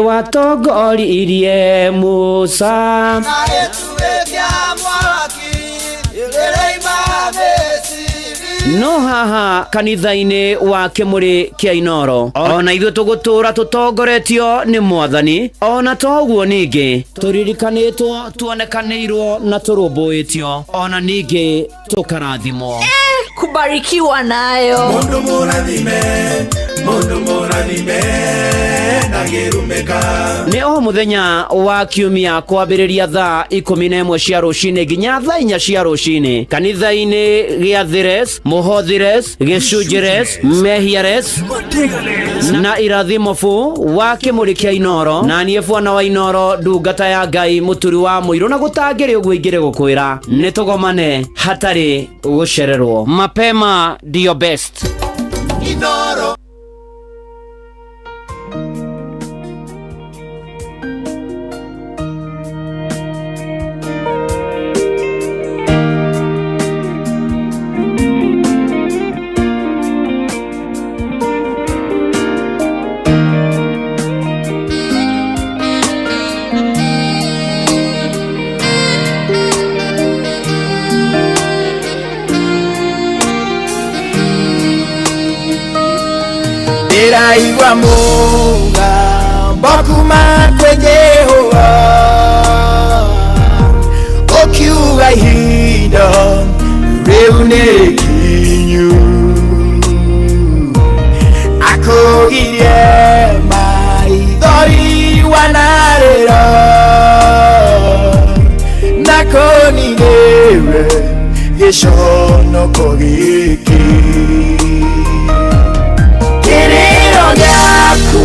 watongoririe Musa no haha kanitha-inĩ wa Kĩmũrĩ kĩa Inooro ona ithuĩ tũgũtũra tũtongoretio nĩ Mwathani ona toguo ningĩ tũririkanĩtwo tuonekanĩirwo na tũrũmbũĩtio ona ningĩ tũkarathimwo kubarikiwa nayo mundu mũrathime nĩ o mũthenya wa kiumia kwambĩrĩria thaa 11 cia rũcinĩ nginya thaa 4 cia rũcinĩ kanitha-inĩ gĩa Thires, Mũhothires, Gĩcunjĩres, Mehiares na Irathimofu wa Kĩmũrĩ kĩa Inooro na niĩ Bwana wa Inooro ndungata ya Ngai mũturi wa mũirũ na gũtangĩrĩ ũguo ingĩrĩ gũkwĩra nĩ tũgomane hatarĩ gũcererwo mapema ndio best Inooro Iraigua mũgambo kuma kwĩ Jehova ũkiuga ihinda rĩu nĩ ikinyu akũgirie maithori wanarĩra na kũninĩwe gĩconoko gĩkĩ gĩaku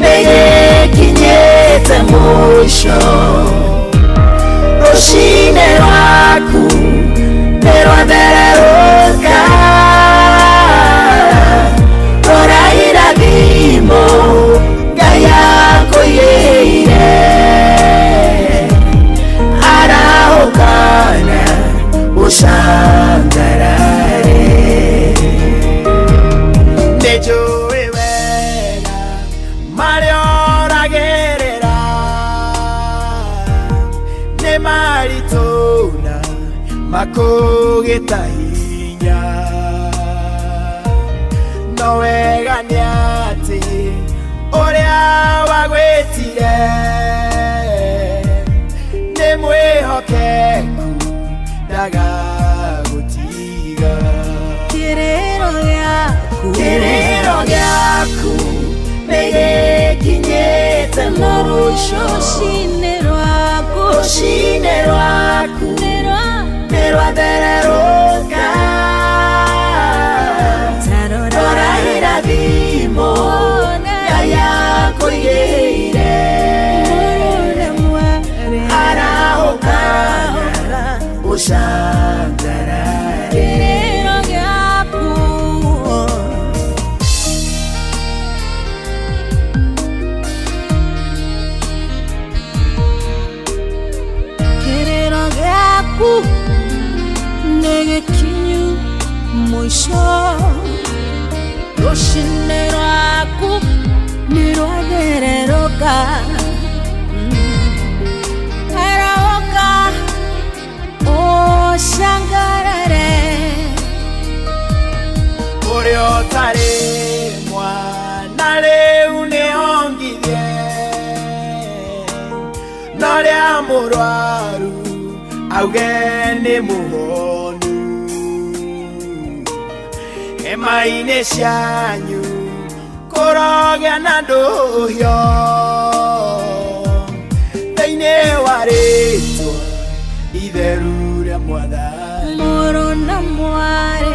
nĩgĩkinyĩte mũico rũcinĩ rwaku nĩrwathererũka rora irathimo Ngai akũigĩire arahũkana ũcangarare maritona makũgĩta hinya no wega nĩ atĩ ũrĩa wagwĩtire nĩ mwĩhokeku ndagagũtiga kĩrĩro gĩaku nĩgĩkinyĩte mũico rũcinĩ rwaku nĩrwathererũka rora irathimo Ngai akũigĩire arahũkana ũcangarare nĩgĩkinyu mũico rũcinĩ rwaku nĩrwathererũka arahũka ũcangarare ũrĩa ũtarĩ mwana rĩu nĩongithie norĩa mũrwaru auge nĩ mũhonu hema-inĩ cianyu kũrogĩa na ndũhio thĩinĩ wa rĩtwa itheru rĩa Mwathani mũrũ na mwarĩ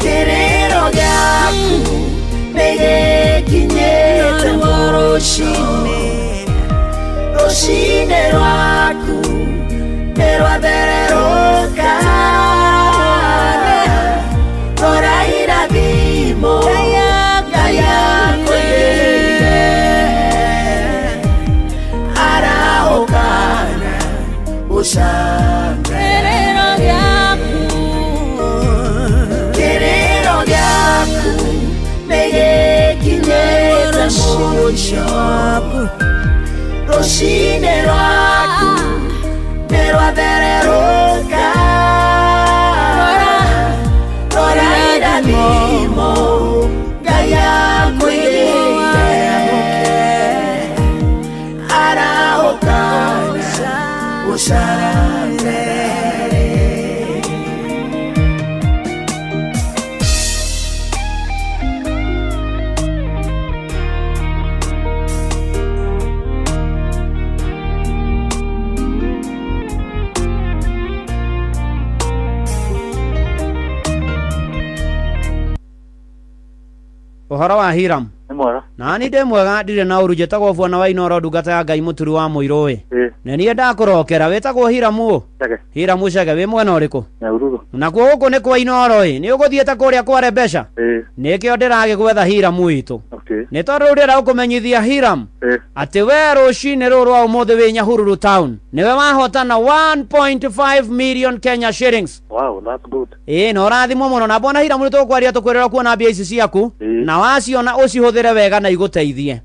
kĩrĩro gĩaku nĩgĩkinyĩte rũcinĩ rwaku nĩrwathererũka rora irathimo Ngai akũigĩire arahũkana ũcangarare kĩrĩro gĩaku nĩgĩkinyĩte mũico Rũcinĩ rwaku nĩ rwathererũka. Rora irathimo Ngai akwĩrĩire. Arahũkana gũcanjamũra. Ũhoro wa Hiram? Nĩ mwega. Na ni ndĩ mwega ndirĩ na ũru njĩtagwo Bwana wa Inoro ndungata ya Ngai mũturi wa Mũirũ na niĩ ndakũrokera wĩtagwo Hiram ũũ? Chage. Hiram Chage wĩ mwena ũrĩkũ? Nyahururu. Nakuo gũkũ nĩ kwa Inoro nĩ ũgũthiĩte kũrĩa kware mbeca? Nĩkĩo ndĩragĩgwetha Hiram witũ. Nĩ tondũ rĩu ndĩrakũmenyithia Hiram atĩ we rũcinĩ rũrũ rwa ũmũthĩ wĩ Nyahururu town nĩwe wahotana 1.5 million Kenya shillings. Wow, that's good. Na ũrathimwo mũno na Bwana Hiram nĩtũkwaria tũkwĩrĩra kuona mbia ici ciaku na waciona ũcihũthĩre wega na igũteithie.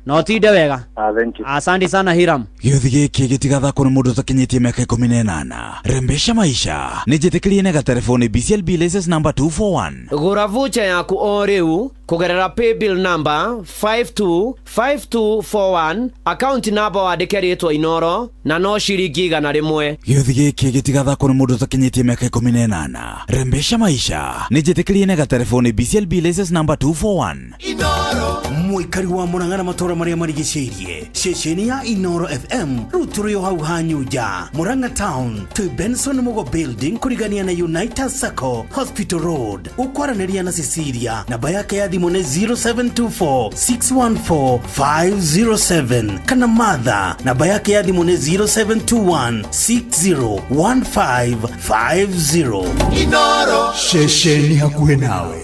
No tinde wega. Thank you. Asante sana Hiram. Gĩothi gĩkĩ gĩtigathakwo nĩ mũndũ ũtakinyĩtie mĩaka 18. Rembesha maisha nĩ njĩtĩkĩrie na gatelefoni BCLB license number 241. Gũra voucher yaku o rĩu kũgerera paybill number 525241 account number wandĩke rĩtwa Inoro na no ciringi 100. Gĩothi gĩkĩ gĩtigathakwo nĩ mũndũ ũtakinyĩtie mĩaka 18. Rembesha maisha nĩ njĩtĩkĩrie na gatelefoni BCLB license number 241. Inoro mũikari wa Mũrang'a na matũra marĩa marigicĩirie ceceni ya Inoro FM rĩu tũrĩ o hau hanyuja Mũrang'a town twĩ Benson Mugo building kũrigania na United Circle Hospital Road ũkwaranĩria na Cecilia namba yake ya thimũ nĩ 0724614507 kana Martha namba yake ya thimũ nĩ 0721601550. Inoro ceceni hakuhĩ nawe.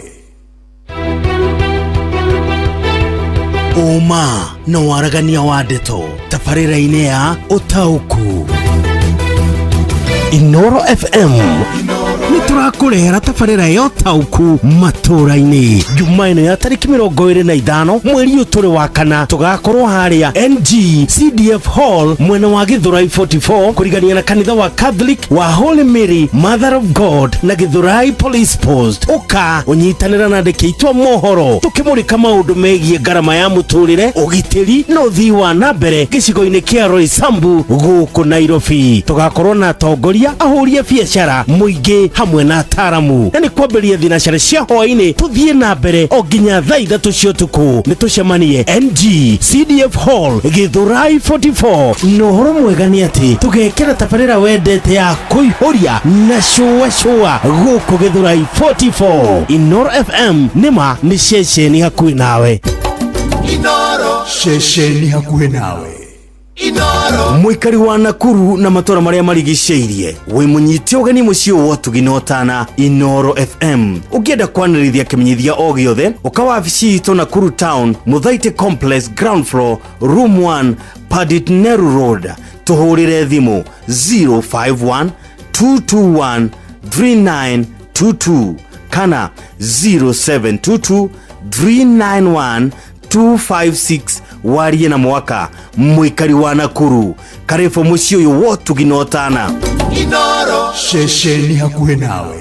Uma na waragania wa ndeto tabarĩra-inĩ ya ũtaũku. Inoro FM nĩ tũrakũrehera tabarĩra ya ũtaũku matũra-inĩ juma ĩno ya tarĩki 25 mweri ũyũ tũrĩ wa kana tũgakorwo harĩa NG CDF Hall mwena wa Githurai 44 kũrigania na kanitha wa Catholic wa Holy Mary Mother of God na Githurai Police Post. Ũka ũnyitanĩra na andĩki aitũ a mohoro tũkĩmũrĩka maũndũ megiĩ ngarama ya mũtũrĩre ũgitĩri na ũthii wa na mbere gĩcigo-inĩ kĩa Roysambu gũkũ Nairobi. Tũgakorwo na atongoria ahũri a biacara mũingĩ hamwe na ataramu na nĩ kwambĩrĩria thinacara cia hwaĩ-inĩ tũthiĩ na mbere o nginya thaa 3 cia ũtukũ. Nĩ tũcemanie NG CDF Hall Githurai 44 na ũhoro mwega nĩ atĩ tũgekĩra tabarĩra wendete ya kũihũria na shua gũkũ Githurai 44. Inoro FM nĩma nĩ ceceni hakuhĩ nawe. Inoro ceceni hakuhĩ nawe. Inoro mũikari wa Nakuru na matũra marĩa marigicĩirie wĩ mũnyiti ũgeni mũciĩ wa Tuginotana Inoro FM. Ũngĩenda kwanĩrĩria kĩmenyithia o gĩothe ũka wabici itũ Nakuru town Muthaiga complex ground floor room 1 Padit Neru Road. Tũhũrĩre thimũ 051 221 3922 kana 0722 391 256. warie na mwaka mũikari wa Nakuru. Karĩbũ mũciĩ ũyũ wa Tuginotana. Inoro ceceni hakuhĩ nawe.